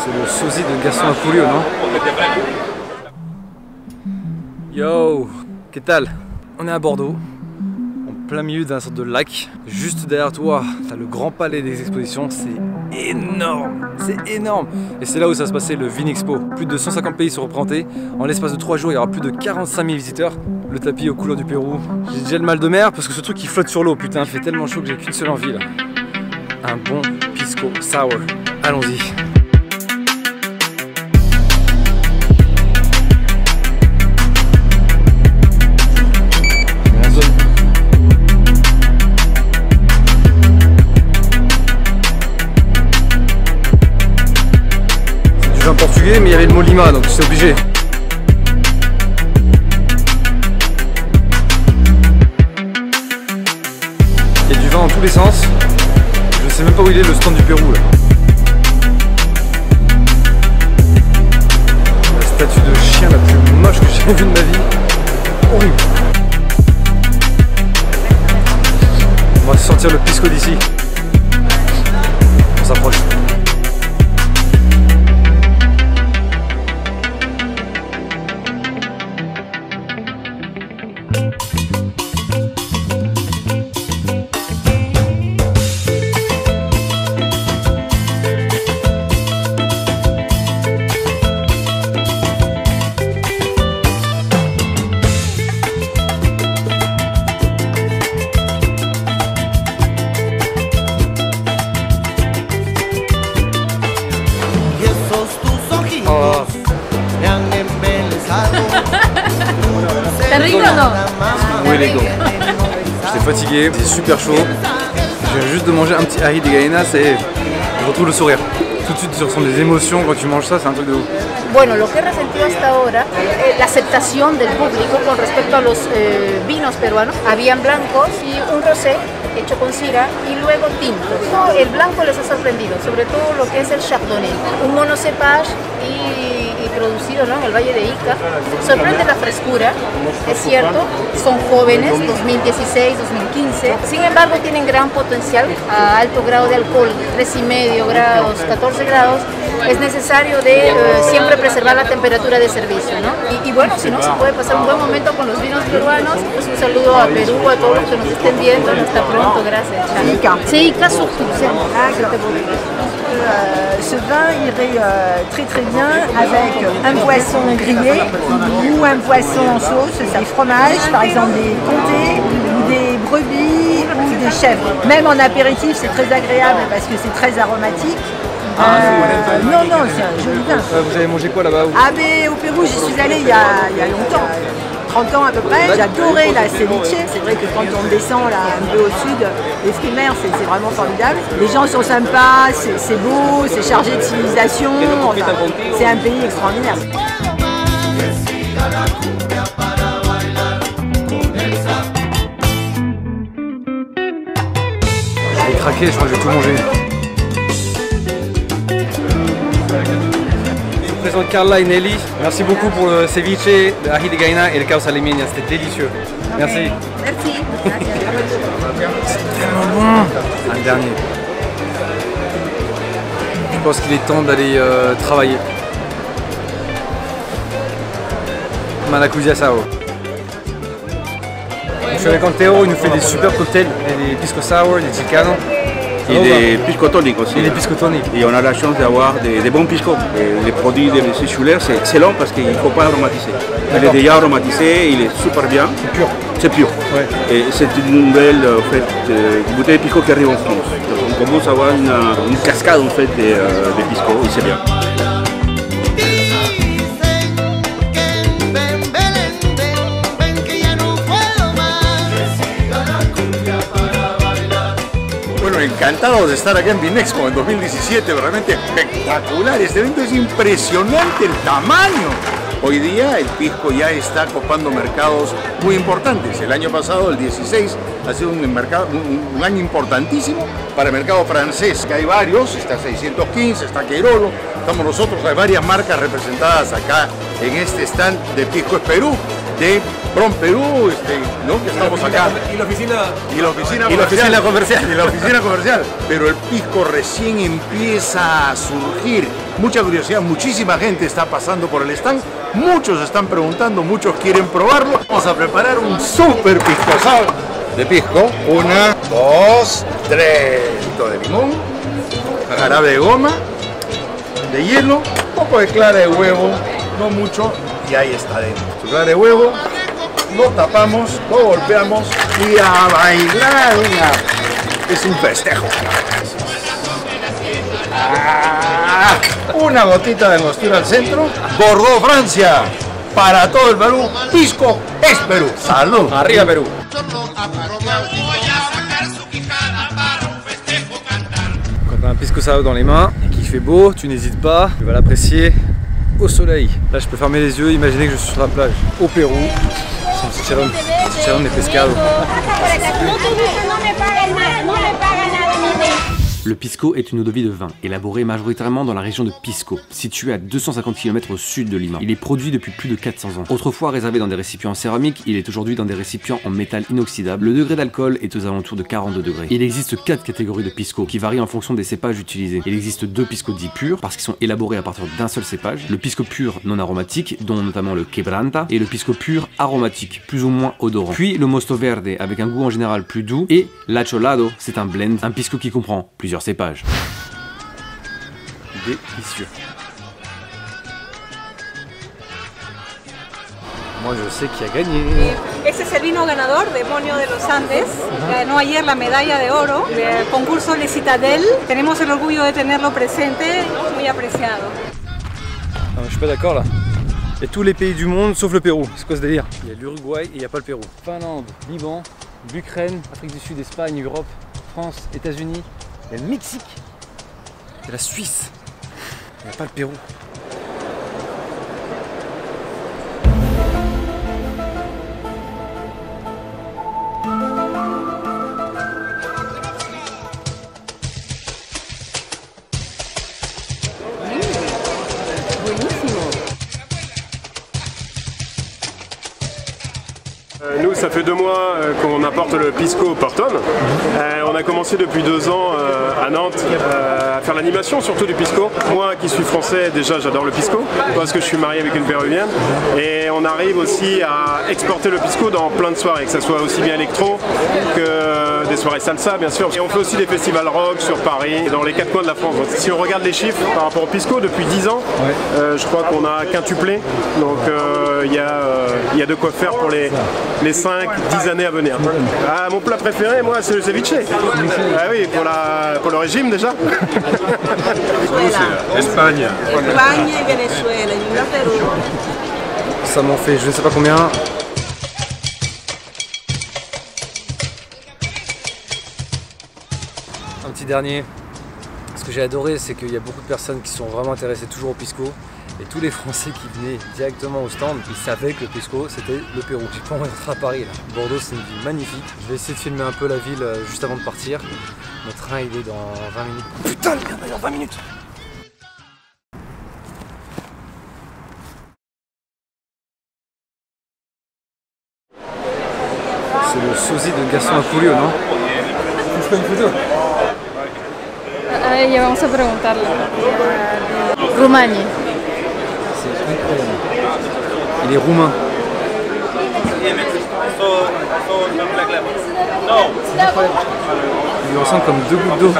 C'est le sosie de Gaston Apurio, non? Yo, qu'est-ce que on est à Bordeaux, en plein milieu d'un sorte de lac. Juste derrière toi, t'as le grand palais des expositions, c'est énorme, c'est énorme. Et c'est là où ça va se passer le Vinexpo. Plus de 150 pays sont représentés. En l'espace de 3 jours, il y aura plus de 45 000 visiteurs. Le tapis aux couleurs du Pérou. J'ai déjà le mal de mer parce que ce truc il flotte sur l'eau. Putain, il fait tellement chaud que j'ai qu'une seule envie là. Un bon pisco sour. Allons-y. C'est du vin portugais, mais il y avait le mot lima, donc c'est obligé. Il y a du vin dans tous les sens. Je sais même pas où il est le stand du Pérou là. La statue de chien la plus moche que j'ai vue de ma vie. Horrible. On va sentir le pisco d'ici. On s'approche. ¿Está rico o no? Oui les gars. J'étais fatigué, c'est super chaud. Je viens juste de manger un petit ají de gallina, c'est... Je retrouve le sourire. Tout de suite tu ressens des émotions quand tu manges ça, c'est un truc de ouf. Bueno, lo que he resentido hasta ahora, la aceptación del público con respecto a los vinos peruanos. Habían blancos y un rosé hecho con syrah y luego tintos. El blanco les ha sorprendido, sobre todo lo que es el chardonnay, un monocepage y producido, ¿no?, en el Valle de Ica. Sorprende la frescura, es cierto, son jóvenes, 2016, 2015, sin embargo tienen gran potencial a alto grado de alcohol, 3,5 grados, 14 grados. Es necesario de siempre preservar la temperatura de servicio, ¿no? Y bueno, si no, se puede pasar un buen momento con los vinos peruanos. Pues un saludo a Perú, a todos los que nos estén viendo. Hasta pronto, gracias. C'est Ica surtout. Ce vin irait très très bien avec un poisson grillé ou un poisson en sauce, des fromages, par exemple des comtés ou des brebis ou des chèvres. Même en apéritif, c'est très agréable parce que c'est très aromatique. Non, c'est un joli vin. Vous avez mangé quoi là-bas? Ah mais au Pérou, j'y suis allée il y a longtemps. 30 ans à peu près, j'adorais la ceviche. C'est vrai que quand on descend là un peu au sud, les fruits de mer c'est vraiment formidable. Les gens sont sympas, c'est beau, c'est chargé de civilisation, enfin, c'est un pays extraordinaire. J'ai craqué, je crois que j'ai tout mangé. Je présente Carla et Nelly. Merci beaucoup pour le ceviche, le ají de gallina et le causa limeña, c'était délicieux. Merci. Merci. C'est tellement bon. Un dernier. Je pense qu'il est temps d'aller travailler. Maracuja sao. Je suis avec Antero, il nous fait des super cocktails, des pisco sour, des chicano. Y de pisco tónico aussi. Et des pisco tonic. Et on a la chance d'avoir des bons piscos. Les produits de M. Schuller, c'est excellent parce qu'il ne faut pas aromatiser. Il est déjà aromatisé, il est super bien. C'est pur. C'est pur. Ouais. Et c'est une nouvelle bouteille de pisco qui arrive en France. Donc on commence à avoir une cascade en fait, de pisco et c'est bien. Encantados de estar acá en Vinexpo en 2017, realmente espectacular. Este evento es impresionante el tamaño. Hoy día el pisco ya está copando mercados muy importantes. El año pasado, el 16, ha sido un año importantísimo para el mercado francés, que hay varios, está 615, está Queirolo, estamos nosotros, hay varias marcas representadas acá en este stand de Pisco es Perú, de Bron Perú, ¿no? Que estamos acá. Y la oficina comercial. Pero el pisco recién empieza a surgir. mucha curiosidad, muchísima gente está pasando por el stand, muchos están preguntando, muchos quieren probarlo. Vamos a preparar un super pisco asado de pisco. 1, 2, 3. De limón, jarabe de goma, de hielo, un poco de clara de huevo, no mucho, y ahí está dentro. Su clara de huevo, lo tapamos, lo golpeamos y a bailar. Es un festejo. Una gotita de angostura al centro. Bordeaux, Francia. Para todo el Perú, pisco es Perú. ¡Salud! Arriba Perú. Quand tu as un pisco sour dans les mains et qu'il fait beau, tu n'hésites pas, tu vas l'apprécier au soleil. Là je peux fermer les yeux, imaginer que je suis sur la plage au Pérou. Chicharrón de pescado. Le pisco est une eau-de-vie de vin, élaborée majoritairement dans la région de Pisco, située à 250 km au sud de Lima. Il est produit depuis plus de 400 ans. Autrefois réservé dans des récipients en céramique, il est aujourd'hui dans des récipients en métal inoxydable. Le degré d'alcool est aux alentours de 42 degrés. Il existe 4 catégories de pisco, qui varient en fonction des cépages utilisés. Il existe 2 pisco dits purs, parce qu'ils sont élaborés à partir d'un seul cépage. Le pisco pur non aromatique, dont notamment le quebranta, et le pisco pur aromatique, plus ou moins odorant. Puis le mosto verde, avec un goût en général plus doux, et l'acholado, c'est un blend, un pisco qui comprend plusieurs cépages. Délicieux. Moi je sais qui a gagné. Este es el vino ganador de Demonio de los Andes. Ganó ayer la medalla de oro del concurso de Citadel. Tenemos el orgullo de tenerlo presente, muy apreciado. Non, je suis pas d'accord là. Il y a tous les pays du monde sauf le Pérou. C'est quoi ce délire? Il y a l'Uruguay et il n'y a pas le Pérou. Finlande, Liban, l'Ukraine, Afrique du Sud, Espagne, Europe, France, États-Unis. Il y a le Mexique, il y a la Suisse, il n'y a pas le Pérou. Nous, ça fait 2 mois qu'on apporte le pisco au Porton. On a commencé depuis 2 ans à Nantes à faire l'animation, surtout du pisco. Moi qui suis français, déjà j'adore le pisco parce que je suis marié avec une péruvienne. Et on arrive aussi à exporter le pisco dans plein de soirées, que ce soit aussi bien électro que des soirées salsa bien sûr. Et on fait aussi des festivals rock sur Paris, dans les 4 coins de la France. Donc, si on regarde les chiffres par rapport au pisco, depuis 10 ans, je crois qu'on a quintuplé. Donc il y a de quoi faire pour les 5-10 années à venir. Ah, mon plat préféré, moi, c'est le ceviche. Ah oui, pour le régime déjà. Espagne. Espagne y Venezuela, y Perú. Ça m'en fait je ne sais pas combien. Un petit dernier. Ce que j'ai adoré, c'est qu'il y a beaucoup de personnes qui sont vraiment intéressées toujours au pisco. Et tous les Français qui venaient directement au stand, ils savaient que le pisco c'était le Pérou. J'ai pas envie d'entrer à Paris là. Bordeaux c'est une ville magnifique. Je vais essayer de filmer un peu la ville juste avant de partir. Notre train il est dans 20 minutes. Putain, il est dans 20 minutes. C'est le sosie de Gaston Apurio, non? Tu fais une photo? Ya vamos a preguntarle. Rumania. C'est incroyable. Il est roumain. Il lui ressemble comme 2 gouttes d'eau.